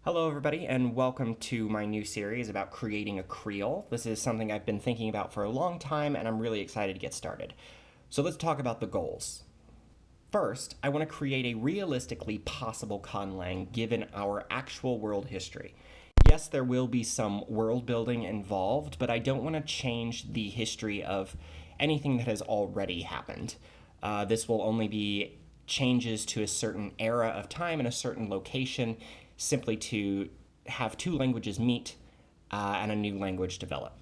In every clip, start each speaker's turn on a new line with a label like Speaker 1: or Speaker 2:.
Speaker 1: Hello, everybody, and welcome to my new series about creating a Creole. This is something I've been thinking about for a long time, and I'm really excited to get started. So let's talk about the goals. First, I want to create a realistically possible Conlang given our actual world history. Yes, there will be some world building involved, but I don't want to change the history of anything that has already happened. This will only be changes to a certain era of time and a certain location, simply to have two languages meet and a new language develop.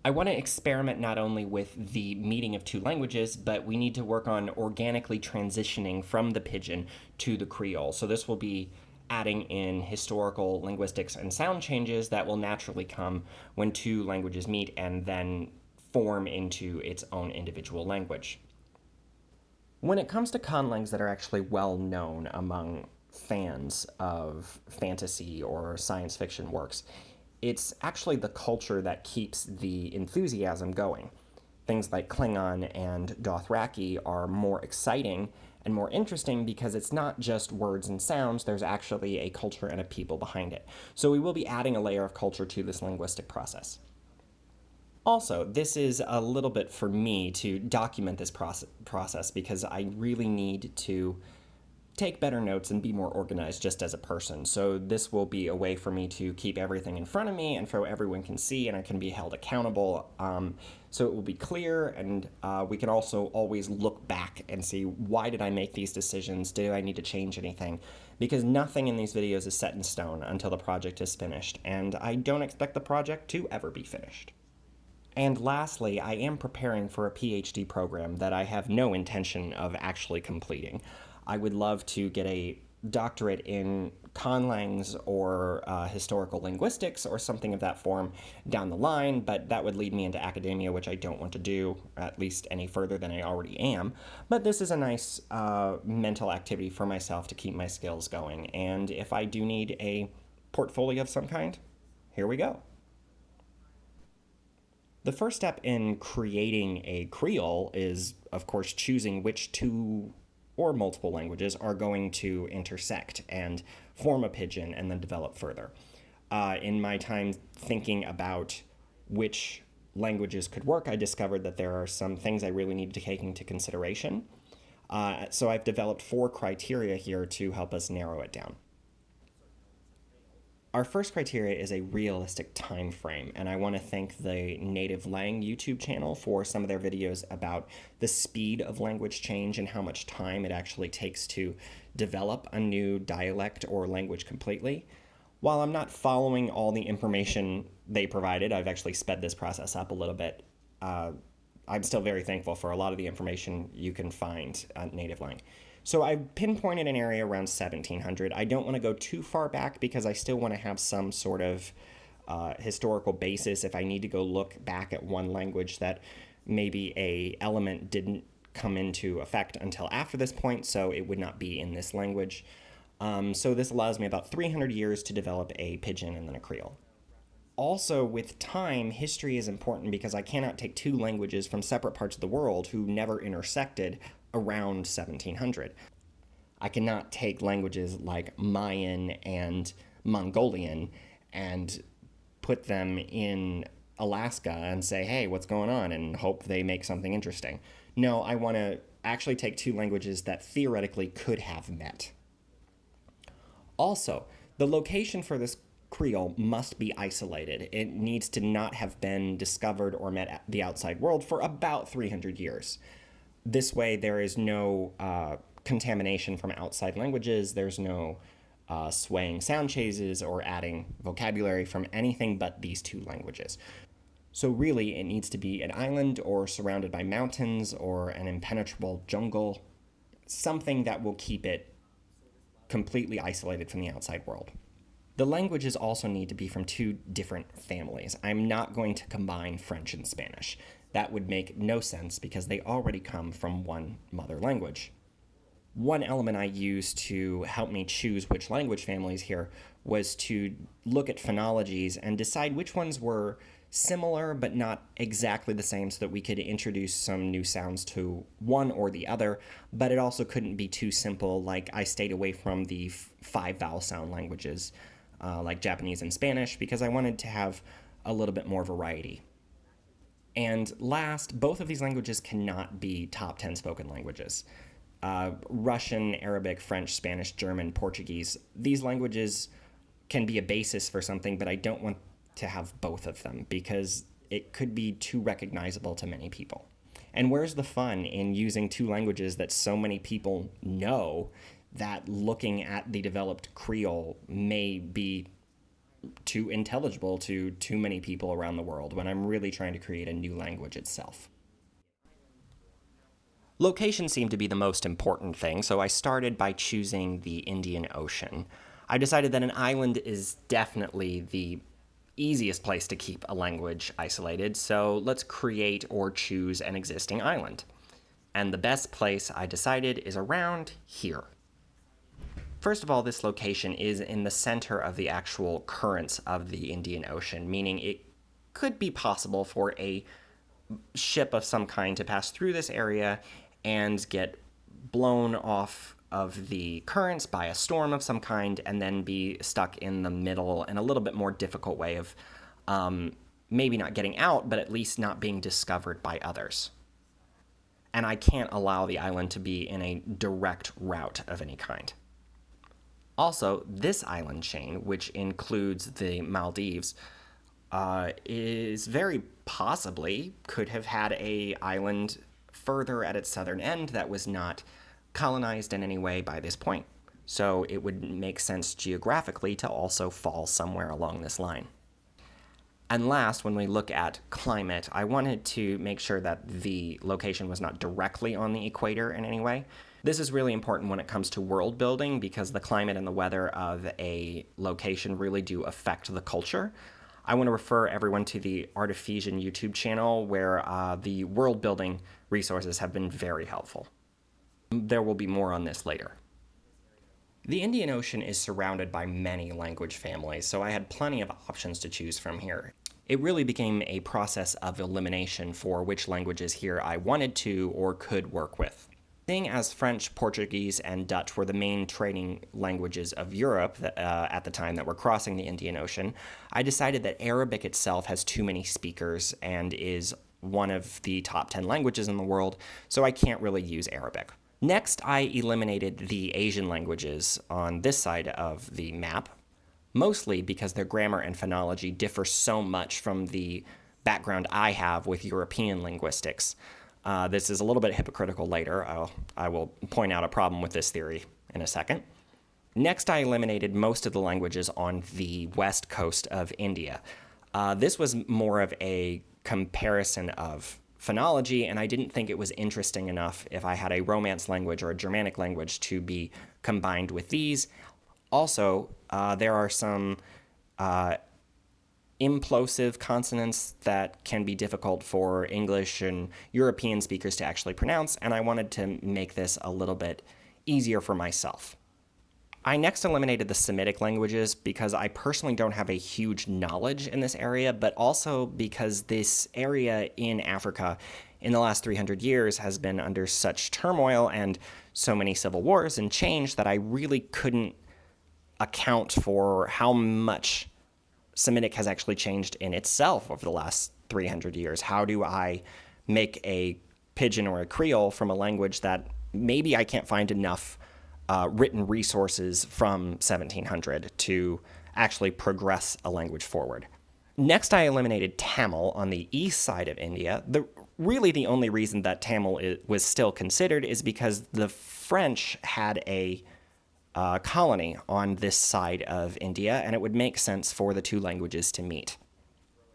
Speaker 1: I want to experiment not only with the meeting of two languages, but we need to work on organically transitioning from the pidgin to the Creole. So this will be adding in historical linguistics and sound changes that will naturally come when two languages meet and then form into its own individual language. When it comes to conlangs that are actually well known among fans of fantasy or science fiction works, it's actually the culture that keeps the enthusiasm going. Things like Klingon and Dothraki are more exciting and more interesting because it's not just words and sounds, there's actually a culture and a people behind it. So we will be adding a layer of culture to this linguistic process. Also, this is a little bit for me to document this process because I really need to take better notes and be more organized just as a person. So this will be a way for me to keep everything in front of me and so everyone can see and I can be held accountable. So it will be clear, and we can also always look back and see, why did I make these decisions? Do I need to change anything? Because nothing in these videos is set in stone until the project is finished, and I don't expect the project to ever be finished. And lastly, I am preparing for a PhD program that I have no intention of actually completing. I would love to get a doctorate in conlangs or historical linguistics or something of that form down the line, but that would lead me into academia, which I don't want to do, at least any further than I already am. But this is a nice mental activity for myself to keep my skills going. And if I do need a portfolio of some kind, here we go. The first step in creating a Creole is, of course, choosing which two or multiple languages are going to intersect and form a pidgin and then develop further. In my time thinking about which languages could work, I discovered that there are some things I really need to take into consideration. So I've developed 4 criteria here to help us narrow it down. Our first criteria is a realistic time frame, and I want to thank the Native Lang YouTube channel for some of their videos about the speed of language change and how much time it actually takes to develop a new dialect or language completely. While I'm not following all the information they provided, I've actually sped this process up a little bit. I'm still very thankful for a lot of the information you can find on Native Lang. So I pinpointed an area around 1700. I don't want to go too far back because I still want to have some sort of historical basis if I need to go look back at one language that maybe a element didn't come into effect until after this point, so it would not be in this language. So this allows me about 300 years to develop a pidgin and then a Creole. Also, with time, history is important because I cannot take two languages from separate parts of the world who never intersected around 1700. I cannot take languages like Mayan and Mongolian and put them in Alaska and say, hey, what's going on, and hope they make something interesting. No, I want to actually take two languages that theoretically could have met. Also, the location for this Creole must be isolated. It needs to not have been discovered or met the outside world for about 300 years. This way, there is no contamination from outside languages. There's no swaying sound changes or adding vocabulary from anything but these two languages. So really, it needs to be an island or surrounded by mountains or an impenetrable jungle, something that will keep it completely isolated from the outside world. The languages also need to be from two different families. I'm not going to combine French and Spanish. That would make no sense because they already come from one mother language. One element I used to help me choose which language families here was to look at phonologies and decide which ones were similar but not exactly the same so that we could introduce some new sounds to one or the other, but it also couldn't be too simple. Like I stayed away from the five vowel sound languages like Japanese and Spanish because I wanted to have a little bit more variety. And last, both of these languages cannot be top 10 spoken languages. Russian, Arabic, French, Spanish, German, Portuguese, these languages can be a basis for something, but I don't want to have both of them because it could be too recognizable to many people. And where's the fun in using two languages that so many people know that looking at the developed Creole may be too intelligible to too many people around the world when I'm really trying to create a new language itself? Location seemed to be the most important thing, so I started by choosing the Indian Ocean. I decided that an island is definitely the easiest place to keep a language isolated, so let's create or choose an existing island. And the best place I decided is around here. First of all, this location is in the center of the actual currents of the Indian Ocean, meaning it could be possible for a ship of some kind to pass through this area and get blown off of the currents by a storm of some kind and then be stuck in the middle in a little bit more difficult way of maybe not getting out, but at least not being discovered by others. And I can't allow the island to be in a direct route of any kind. Also, this island chain, which includes the Maldives, is very possibly could have had a island further at its southern end that was not colonized in any way by this point. So it would make sense geographically to also fall somewhere along this line. And last, when we look at climate, I wanted to make sure that the location was not directly on the equator in any way. This is really important when it comes to world building because the climate and the weather of a location really do affect the culture. I want to refer everyone to the Artifician YouTube channel where the world building resources have been very helpful. There will be more on this later. The Indian Ocean is surrounded by many language families, so I had plenty of options to choose from here. It really became a process of elimination for which languages here I wanted to or could work with. Seeing as French, Portuguese, and Dutch were the main trading languages of Europe at the time that were crossing the Indian Ocean, I decided that Arabic itself has too many speakers and is one of the top 10 languages in the world, so I can't really use Arabic. Next, I eliminated the Asian languages on this side of the map, mostly because their grammar and phonology differ so much from the background I have with European linguistics. This is a little bit hypocritical later. I will point out a problem with this theory in a second. Next, I eliminated most of the languages on the west coast of India. This was more of a comparison of phonology, and I didn't think it was interesting enough if I had a Romance language or a Germanic language to be combined with these. Also, there are some implosive consonants that can be difficult for English and European speakers to actually pronounce, and I wanted to make this a little bit easier for myself. I next eliminated the Semitic languages because I personally don't have a huge knowledge in this area, but also because this area in Africa in the last 300 years has been under such turmoil and so many civil wars and change that I really couldn't account for how much Semitic has actually changed in itself over the last 300 years. How do I make a pidgin or a Creole from a language that maybe I can't find enough written resources from 1700 to actually progress a language forward? Next, I eliminated Tamil on the east side of India. Really the only reason that Tamil was still considered is because the French had a colony on this side of India, and it would make sense for the two languages to meet.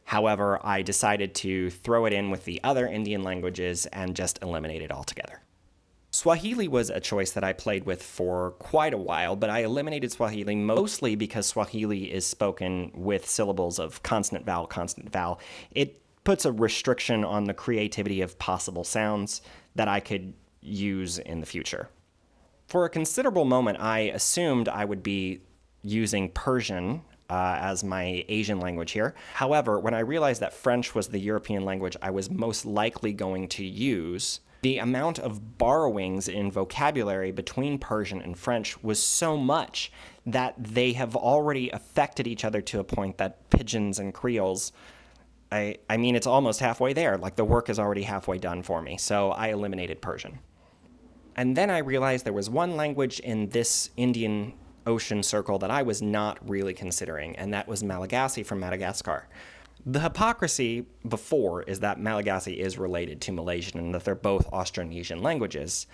Speaker 1: However, I decided to throw it in with the other Indian languages and just eliminate it altogether. Swahili was a choice that I played with for quite a while, but I eliminated Swahili mostly because Swahili is spoken with syllables of consonant, vowel, consonant, vowel. It puts a restriction on the creativity of possible sounds that I could use in the future. For a considerable moment, I assumed I would be using Persian as my Asian language here. However, when I realized that French was the European language I was most likely going to use, the amount of borrowings in vocabulary between Persian and French was so much that they have already affected each other to a point that pidgins and Creoles, I mean, it's almost halfway there. Like, the work is already halfway done for me, so I eliminated Persian. And then I realized there was one language in this Indian Ocean circle that I was not really considering, and that was Malagasy from Madagascar. The hypocrisy before is that Malagasy is related to Malaysian and that they're both Austronesian languages.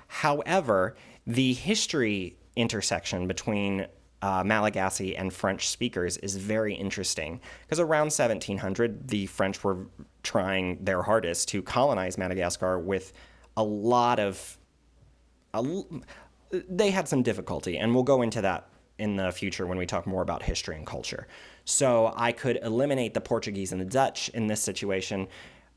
Speaker 1: However, the history intersection between Malagasy and French speakers is very interesting because around 1700, the French were trying their hardest to colonize Madagascar with a lot of they had some difficulty, and we'll go into that in the future when we talk more about history and culture. So I could eliminate the Portuguese and the Dutch in this situation,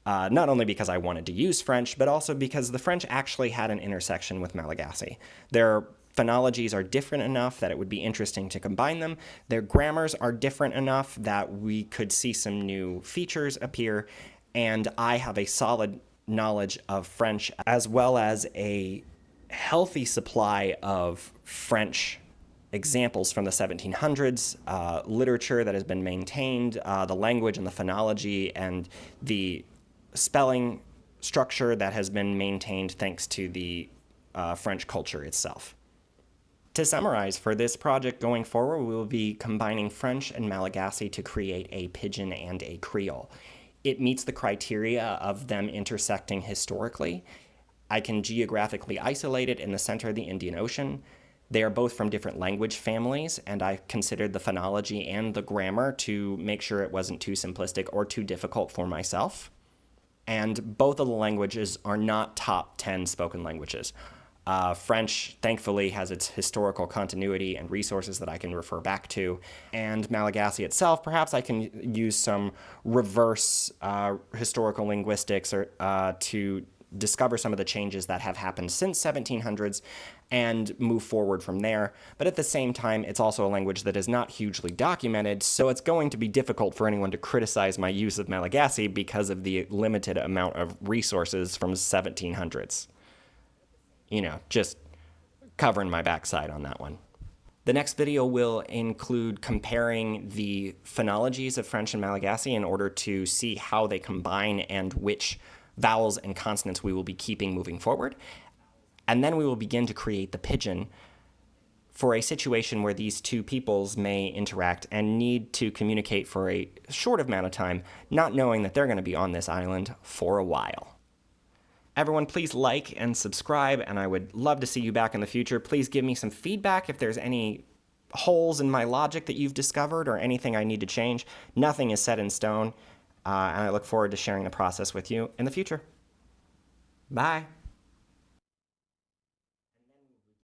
Speaker 1: not only because I wanted to use French, but also because the French actually had an intersection with Malagasy. Their phonologies are different enough that it would be interesting to combine them. Their grammars are different enough that we could see some new features appear, and I have a solid knowledge of French as well as a healthy supply of French examples from the 1700s, literature that has been maintained, the language and the phonology and the spelling structure that has been maintained thanks to the French culture itself. To summarize, for this project going forward, we will be combining French and Malagasy to create a pidgin and a Creole. It meets the criteria of them intersecting historically. I can geographically isolate it in the center of the Indian Ocean. They are both from different language families, and I considered the phonology and the grammar to make sure it wasn't too simplistic or too difficult for myself. And both of the languages are not top 10 spoken languages. French, thankfully, has its historical continuity and resources that I can refer back to. And Malagasy itself, perhaps I can use some reverse historical linguistics to discover some of the changes that have happened since 1700s and move forward from there. But at the same time, it's also a language that is not hugely documented, so it's going to be difficult for anyone to criticize my use of Malagasy because of the limited amount of resources from 1700s. You know, just covering my backside on that one. The next video will include comparing the phonologies of French and Malagasy in order to see how they combine and which vowels and consonants we will be keeping moving forward. And then we will begin to create the pidgin for a situation where these two peoples may interact and need to communicate for a short amount of time, not knowing that they're going to be on this island for a while. Everyone, please like and subscribe, and I would love to see you back in the future. Please give me some feedback if there's any holes in my logic that you've discovered or anything I need to change. Nothing is set in stone. And I look forward to sharing the process with you in the future. Bye.